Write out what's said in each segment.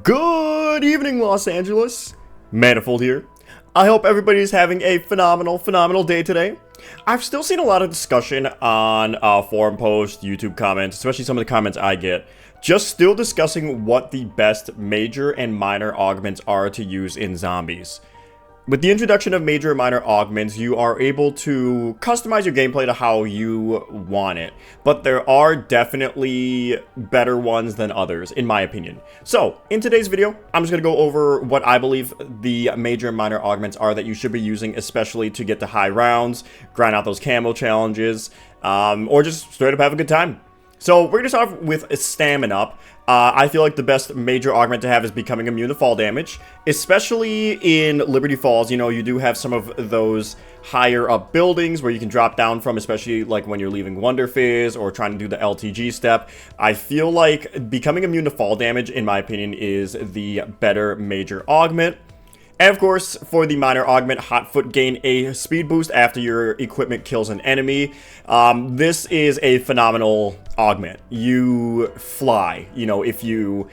Good evening, Los Angeles. Manifold here. I hope everybody's having a phenomenal day today. I've still seen a lot of discussion on forum posts, YouTube comments, especially some of the comments I get, just still discussing what the best major and minor augments are to use in zombies. With the introduction of major and minor augments, you are able to customize your gameplay to how you want it. But there are definitely better ones than others, in my opinion. So, in today's video, I'm just going to go over what I believe the major and minor augments are that you should be using, especially to get to high rounds, grind out those camo challenges, or just straight up have a good time. So, we're going to start off with stamina up. I feel like the best major augment to have is becoming immune to fall damage, especially in Liberty Falls. You know, you do have some of those higher up buildings where you can drop down from, especially like when you're leaving Wonder Fizz or trying to do the LTG step. I feel like becoming immune to fall damage, in my opinion, is the better major augment. And of course, for the minor augment, Hot Foot gain a speed boost after your equipment kills an enemy. This is a phenomenal augment. You fly, you know, if you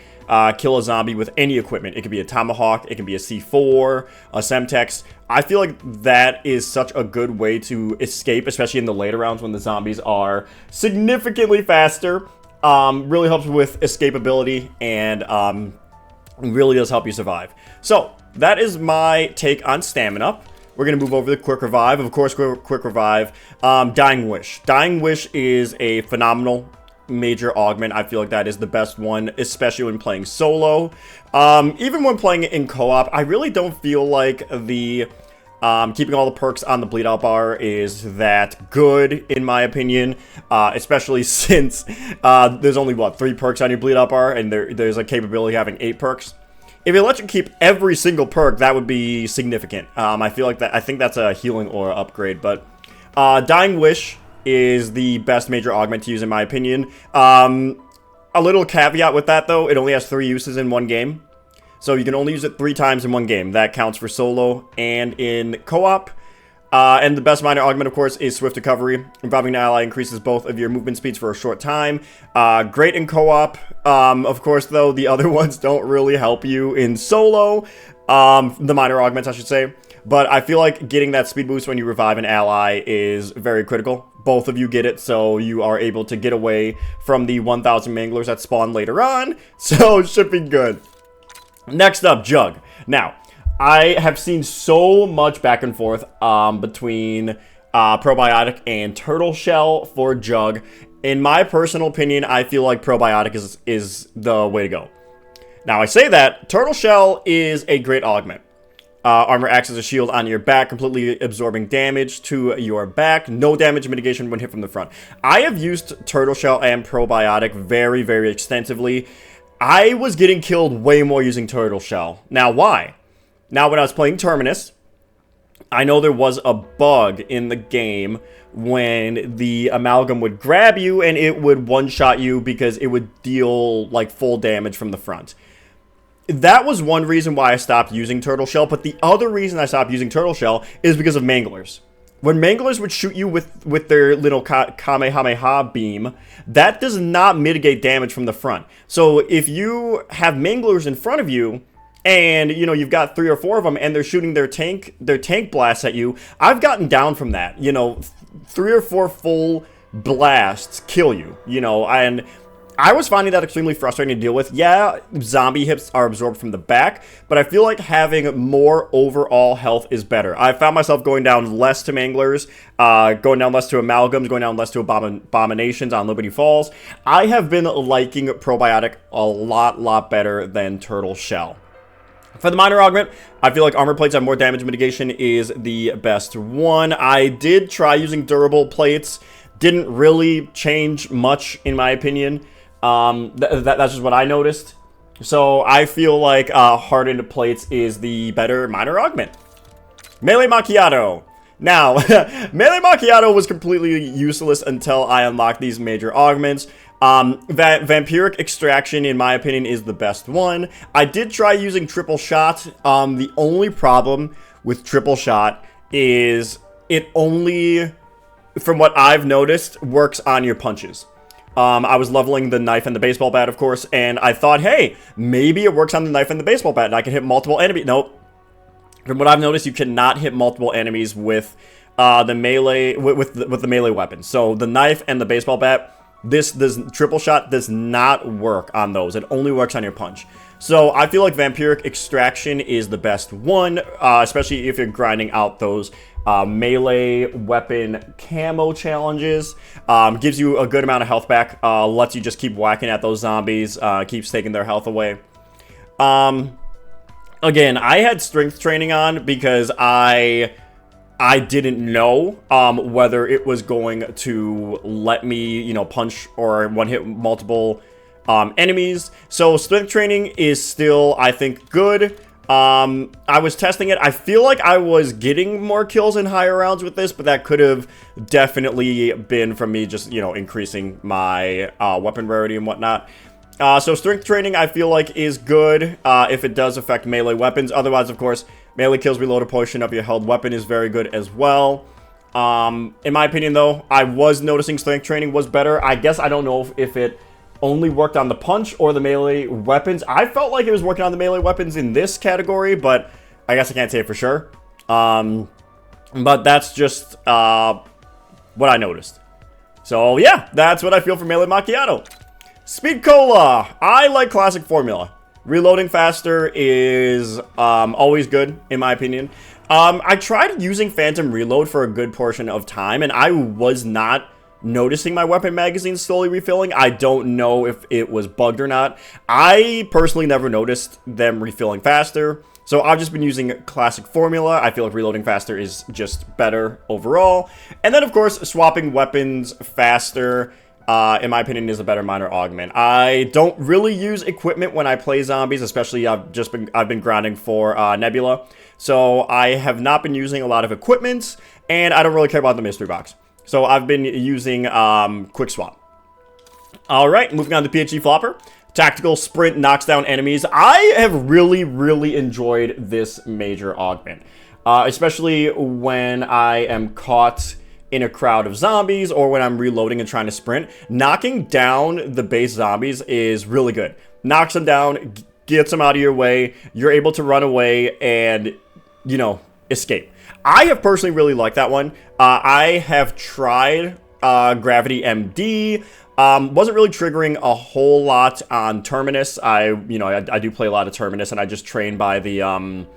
kill a zombie with any equipment. It could be a Tomahawk, it can be a C4, a Semtex. I feel like that is such a good way to escape, especially in the later rounds when the zombies are significantly faster. Really helps with escapability and really does help you survive. So, that is my take on stamina. We're going to move over to Quick Revive. Of course, Quick Revive. Dying Wish. Dying Wish is a phenomenal major augment. I feel like that is the best one, especially when playing solo. Even when playing it in co-op, I really don't feel like the keeping all the perks on the bleed out bar is that good, in my opinion, especially since there's only, 3 perks on your bleed out bar, and there's a capability of having 8 perks. If it lets you keep every single perk, that would be significant. I feel like that. I think that's a healing aura upgrade, but Dying Wish is the best major augment to use, in my opinion. A little caveat with that, though, it only has 3 uses in one game. So you can only use it 3 times in one game. That counts for solo and in co-op. And the best minor augment, of course, is Swift Recovery. Reviving an ally increases both of your movement speeds for a short time. Great in co-op. Of course, though, the other ones don't really help you in solo. The minor augments, I should say. But I feel like getting that speed boost when you revive an ally is very critical. Both of you get it, so you are able to get away from the 1,000 manglers that spawn later on. So it should be good. Next up, Jug. Now, I have seen so much back and forth between Probiotic and Turtle Shell for Jug. In my personal opinion, I feel like Probiotic is the way to go. Now, I say that, Turtle Shell is a great augment. Armor acts as a shield on your back, completely absorbing damage to your back. No damage mitigation when hit from the front. I have used Turtle Shell and Probiotic very, very extensively. I was getting killed way more using Turtle Shell. Now, why? Now, when I was playing Terminus, I know there was a bug in the game when the amalgam would grab you and it would one-shot you because it would deal, like, full damage from the front. That was one reason why I stopped using Turtle Shell, but the other reason I stopped using Turtle Shell is because of Manglers. When Manglers would shoot you with their little Kamehameha beam, that does not mitigate damage from the front. So if you have Manglers in front of you, and, you know, you've got 3 or 4 of them, and they're shooting their tank blasts at you, I've gotten down from that. You know, 3 or 4 full blasts kill you, you know, and I was finding that extremely frustrating to deal with. Yeah, zombie hits are absorbed from the back, but I feel like having more overall health is better. I found myself going down less to Manglers, going down less to Amalgams, going down less to Abominations on Liberty Falls. I have been liking Probiotic a lot better than Turtle Shell. For the minor augment, I feel like armor plates have more damage mitigation is the best one. I did try using durable plates. Didn't really change much, in my opinion. That's just what I noticed. So I feel like hardened plates is the better minor augment. Melee Macchiato. Now, Melee Macchiato was completely useless until I unlocked these major augments. Vampiric Extraction, in my opinion, is the best one. I did try using Triple Shot. The only problem with Triple Shot is it only, from what I've noticed, works on your punches. I was leveling the knife and the baseball bat, of course, and I thought, hey, maybe it works on the knife and the baseball bat, and I can hit multiple enemies. Nope. From what I've noticed, you cannot hit multiple enemies with the melee with the melee weapon. So the knife and the baseball bat, this triple shot does not work on those. It only works on your punch. So I feel like Vampiric Extraction is the best one, especially if you're grinding out those melee weapon camo challenges. Gives you a good amount of health back, lets you just keep whacking at those zombies, keeps taking their health away. Again, I had strength training on because I didn't know whether it was going to let me, you know, punch or one-hit multiple enemies. So strength training is still, I think, good. I was testing it. I feel like I was getting more kills in higher rounds with this, but that could have definitely been from me just, you know, increasing my weapon rarity and whatnot. So strength training, I feel like, is good if it does affect melee weapons. Otherwise, of course, melee kills reload a portion of your held weapon is very good as well. In my opinion, though, I was noticing strength training was better. I guess I don't know if it only worked on the punch or the melee weapons. I felt like it was working on the melee weapons in this category, but I guess I can't say for sure. But that's just what I noticed. So yeah, that's what I feel for Melee Macchiato. Speed Cola. I like classic formula. Reloading faster is always good, in my opinion. I tried using Phantom Reload for a good portion of time, and I was not noticing my weapon magazines slowly refilling. I don't know if it was bugged or not. I personally never noticed them refilling faster, so I've just been using classic formula. I feel like reloading faster is just better overall. And then, of course, swapping weapons faster, in my opinion, is a better minor augment. I don't really use equipment when I play zombies, especially I've been grinding for Nebula, so I have not been using a lot of equipment, and I don't really care about the mystery box. So I've been using quick swap. All right, moving on to PhD Flopper. Tactical Sprint knocks down enemies. I have really enjoyed this major augment, especially when I am caught in a crowd of zombies or when I'm reloading and trying to sprint. Knocking down the base zombies is really good. Knocks them down, gets them out of your way. You're able to run away and, you know, escape. I have personally really liked that one. I have tried Gravity MD. Wasn't really triggering a whole lot on Terminus. I do play a lot of Terminus, and I just train by the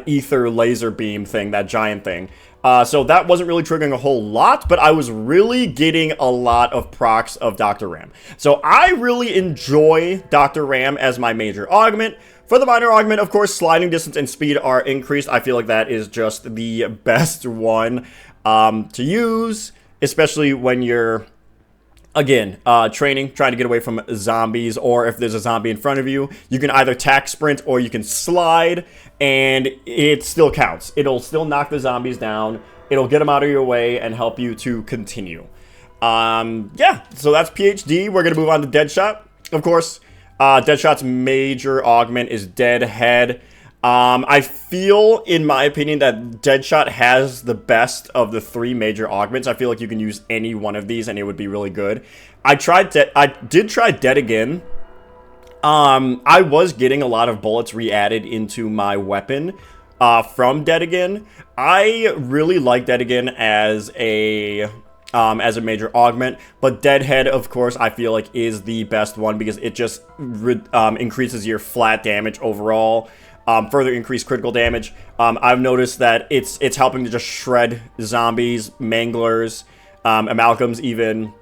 ether laser beam thing, that giant thing. So that wasn't really triggering a whole lot, but I was really getting a lot of procs of Dr. Ram. So I really enjoy Dr. Ram as my major augment. For the minor augment, of course, sliding distance and speed are increased. I feel like that is just the best one to use, especially when you're, again, training, trying to get away from zombies, or if there's a zombie in front of you, you can either tack sprint or you can slide, and it still counts. It'll still knock the zombies down. It'll get them out of your way and help you to continue. Yeah, so that's PhD. We're going to move on to Deadshot, of course. Deadshot's major augment is Deadhead. I feel, in my opinion, that Deadshot has the best of the three major augments. I feel like you can use any one of these and it would be really good. I did try Dead Again. I was getting a lot of bullets re-added into my weapon from Dead Again. I really like Dead Again as a major augment, but Deadhead, of course, I feel like is the best one because it just increases your flat damage overall. Further increased critical damage. I've noticed that it's helping to just shred zombies, manglers, amalgams even.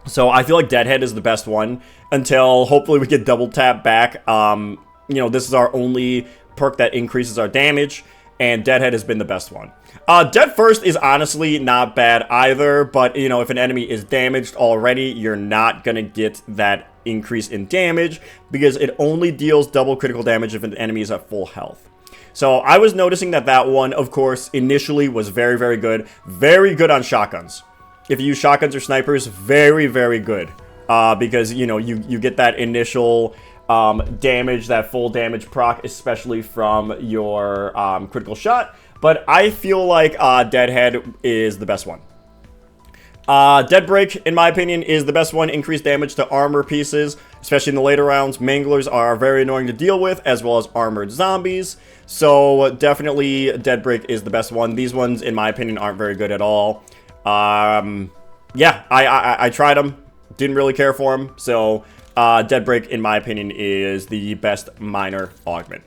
So I feel like Deadhead is the best one until hopefully we get double tap back. This is our only perk that increases our damage, and Deadhead has been the best one. Dead First is honestly not bad either, but, if an enemy is damaged already, you're not going to get that increase in damage because it only deals double critical damage if an enemy is at full health. So I was noticing that one, of course, initially was very good. Very good on shotguns. If you use shotguns or snipers, very good. Because, you get that initial damage, that full damage proc, especially from your critical shot. But I feel like Deadhead is the best one. Dead Break, in my opinion, is the best one. Increased damage to armor pieces, especially in the later rounds. Manglers are very annoying to deal with, as well as armored zombies. So definitely Dead Break is the best one. These ones, in my opinion, aren't very good at all. Yeah, I tried them. Didn't really care for them. So Dead Break, in my opinion, is the best minor augment.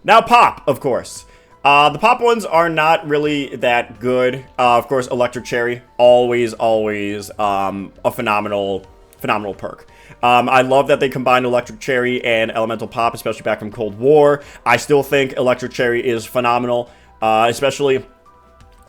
Now Pop, of course. The pop ones are not really that good. Of course, Electric Cherry, always, a phenomenal perk. I love that they combined Electric Cherry and Elemental Pop, especially back from Cold War. I still think Electric Cherry is phenomenal, especially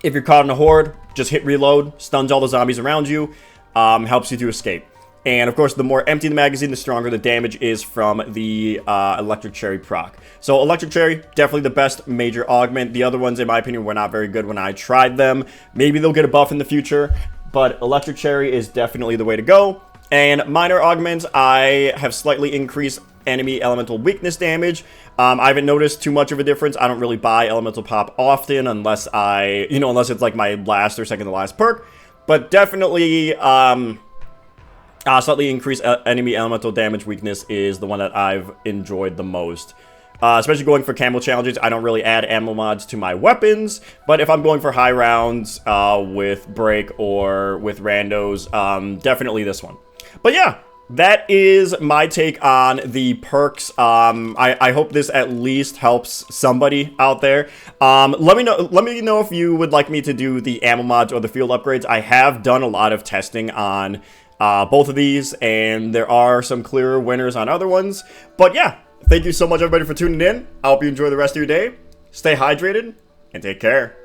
if you're caught in a horde. Just hit reload, stuns all the zombies around you, helps you to escape. And, of course, the more empty the magazine, the stronger the damage is from the Electric Cherry proc. So, Electric Cherry, definitely the best major augment. The other ones, in my opinion, were not very good when I tried them. Maybe they'll get a buff in the future, but Electric Cherry is definitely the way to go. And minor augments, I have slightly increased enemy elemental weakness damage. I haven't noticed too much of a difference. I don't really buy Elemental Pop often unless unless it's like my last or second to last perk. But definitely, slightly increased enemy elemental damage weakness is the one that I've enjoyed the most. Especially going for camo challenges, I don't really add ammo mods to my weapons, but if I'm going for high rounds with break or with randos, definitely this one. But yeah, that is my take on the perks. I hope this at least helps somebody out there. Let me know if you would like me to do the ammo mods or the field upgrades. I have done a lot of testing on both of these, and there are some clearer winners on other ones. But yeah, thank you so much, everybody, for tuning in. I hope you enjoy the rest of your day. Stay hydrated, and take care.